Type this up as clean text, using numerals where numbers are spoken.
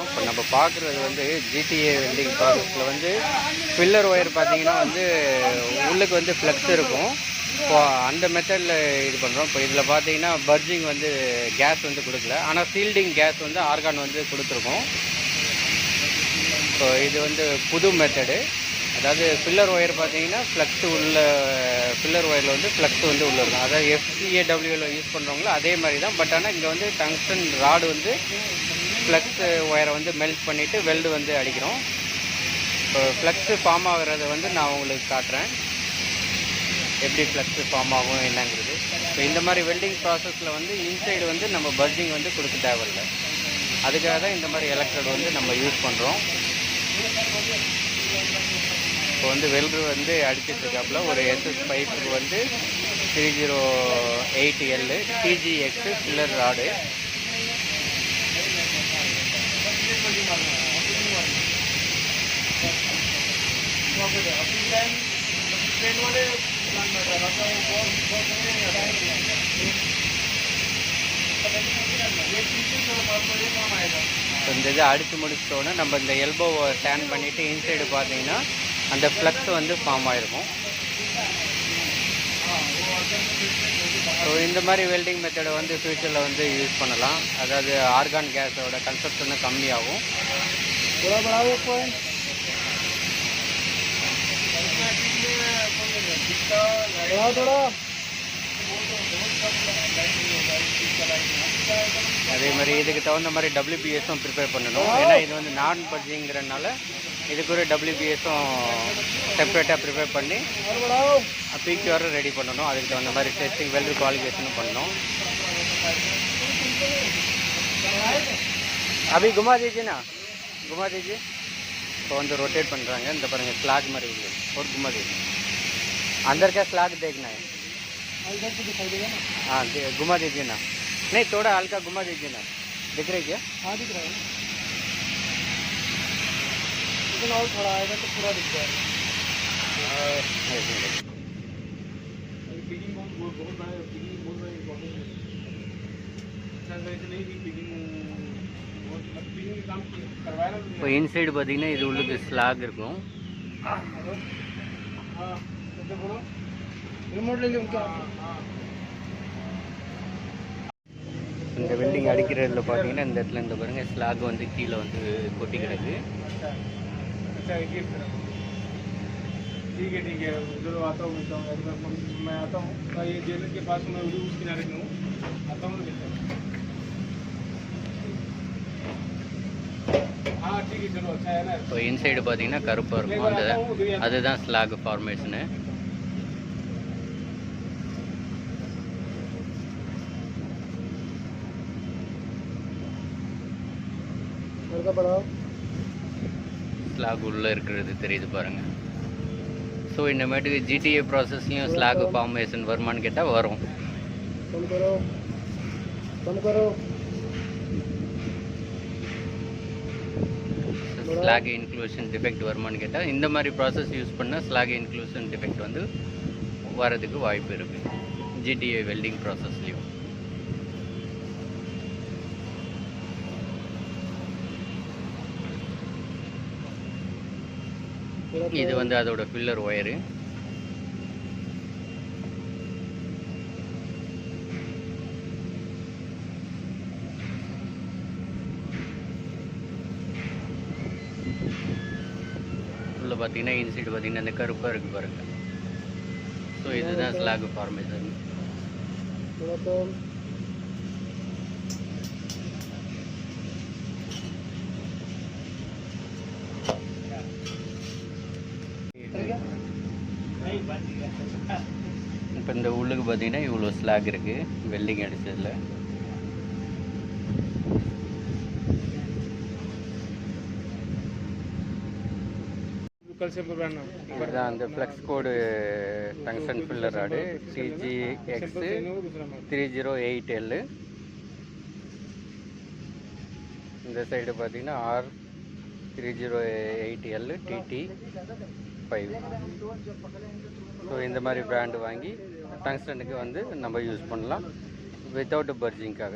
இப்போ நம்ம பார்க்குறது வந்து ஜிடிஏ வெல்டிங் ப்ராசஸில் வந்து ஃபில்லர் ஒயர் பார்த்தீங்கன்னா வந்து உள்ளுக்கு வந்து ஃப்ளக்ஸ் இருக்கும். இப்போ அந்த மெத்தடில் இது பண்ணுறோம். இப்போ இதில் பார்த்தீங்கன்னா பர்ஜிங் வந்து கேஸ் வந்து கொடுக்கல, ஆனால் ஃபீல்டிங் கேஸ் வந்து ஆர்கான் வந்து கொடுத்துருக்கோம். இப்போ இது வந்து புது மெத்தடு. அதாவது ஃபில்லர் ஒயர் பார்த்தீங்கன்னா ஃப்ளக்ஸ் உள்ள ஃபில்லர் ஒயரில் வந்து ஃப்ளக்ஸ் வந்து உள்ளே இருக்கும். அதாவது FCAWவில் யூஸ் பண்ணுறவங்களோ அதே மாதிரி தான். பட் ஆனால் இங்கே வந்து டங்ஸ்டன் ராடு வந்து ஃப்ளக்ஸ் ஒயரை வந்து மெல்ட் பண்ணிவிட்டு வெல்டு வந்து அடிக்கிறோம். இப்போ ஃப்ளக்ஸு ஃபார்ம் ஆகிறத வந்து நான் உங்களுக்கு காட்டுறேன், எப்படி ஃப்ளக்ஸு ஃபார்ம் ஆகும் என்னங்கிறது. இப்போ இந்த மாதிரி வெல்டிங் ப்ராசஸில் வந்து இன்சைடு வந்து நம்ம பர்ஜிங் வந்து கொடுக்க தேவையில்லை. அதுக்காக தான் இந்த மாதிரி எலக்ட்ரோடு வந்து நம்ம யூஸ் பண்ணுறோம். இப்போ வந்து வெல்டு வந்து அடிச்சிட்ருக்காப்புல ஒரு SS பைப்புக்கு வந்து 308L TGX ஃபில்லர் ராடு. இந்த இதை அடித்து முடிச்சிட்டோன்னா நம்ம இந்த எல்போவை டேன் பண்ணிவிட்டு இன்சைடு பார்த்தீங்கன்னா அந்த ஃப்ளக்ஸ் வந்து ஃபார்ம் ஆகிருக்கும். ஸோ இந்த மாதிரி வெல்டிங் மெத்தடை வந்து ஃப்யூச்சரில் வந்து யூஸ் பண்ணலாம். அதாவது ஆர்கான் கேஸோட கன்சப்ஷனும் கம்மியாகும். அதே மாதிரி இதுக்கு தகுந்த மாதிரி WBSம் ப்ரிப்பேர் பண்ணணும். ஏன்னா இது வந்து நான் பர்ஜிங்கிறதுனால இதுக்கு ஒரு WBSம் செப்பரேட்டாக ப்ரிப்பேர் பண்ணி PQR ரெடி பண்ணணும். அதுக்கு தகுந்த மாதிரி டெஸ்டிங் வெல்டு குவாலிஃபிகேஷனும் பண்ணணும். अभी घुमा दीजिए ना, घुमा दीजिए. இப்போ வந்து रोटेट பண்ணுறாங்க. இந்த பாருங்கள் स्लैग மாதிரி உள்ளது. और घुमा दीजिए. अंदर का स्लैग देखना है. हाँ घुमा दीजिए ना. नहीं थोड़ा हल्का घुमा दीजिए ना. दिख रही क्या? हाँ दिख रहा है. लेकिन और थोड़ा आएगा तो पूरा दिख जाएगा. இப்போ இன்சைடு பார்த்தீங்கன்னா இது உள்ளுக்கு ஸ்லாக் இருக்கும். இந்த வெல்டிங் அடிக்கிறதுல பார்த்தீங்கன்னா இந்த இடத்துல இந்த பாருங்கள் ஸ்லாக் வந்து கீழே வந்து கொட்டி கிடக்கு. ठीक है जरूर आता हूँ, मिलता हूँ. मैं आता हूँ ये जेलर के पास मैं उस किनारे में हूँ. आता हूँ मिलता हूँ. हाँ ठीक है चलो अच्छा है ना. இப்போ இன்சைடு பார்த்தீங்கன்னா கருப்பாக இருக்கும். அந்த அதுதான் ஸ்லாக் ஃபார்மேஷனு. ஸ்லாக் உள்ளே இருக்கிறது தெரியுது பாருங்கள். ஸோ இந்தமாட்டுக்கு ஜிடிஏ ப்ராசஸ்லையும் ஸ்லாக் ஃபார்மேஷன் வருமானு கேட்டால் வரும். ஸ்லாக் இன்க்ளூஷன் டிஃபெக்ட் வருமானு கேட்டால் இந்த மாதிரி ப்ராசஸ் யூஸ் பண்ணால் ஸ்லாக் இன்க்ளூஷன் டிஃபெக்ட் வந்து வரதுக்கு வாய்ப்பு இருக்குது ஜிடிஏ வெல்டிங் ப்ராசஸ்லையும். இது வந்து அதோட ஃபில்லர் ஒயரு. உள்ள பார்த்தீங்கன்னா இன்சைடு பார்த்தீங்கன்னா இந்த கருப்பாக இருக்குது பாருங்கள். ஸோ இதுதான் ஸ்லாக் ஃபார்மேஷன். இப்போ இந்த உள்ளுக்கு பார்த்தீங்கன்னா இவ்வளோ ஸ்லாக் இருக்குது வெல்டிங் அடித்ததில். இதுதான் அந்த ஃப்ளக்ஸ் கோடு tungsten filler rod TGX 308L. இந்த சைடு பார்த்தீங்கன்னா R308L TT5. ஸோ இந்த மாதிரி பிராண்டு வாங்கி டங்ஸ்டனுக்கு வந்து நம்ம யூஸ் பண்ணலாம் வித்தவுட் பர்ஜிங்காக.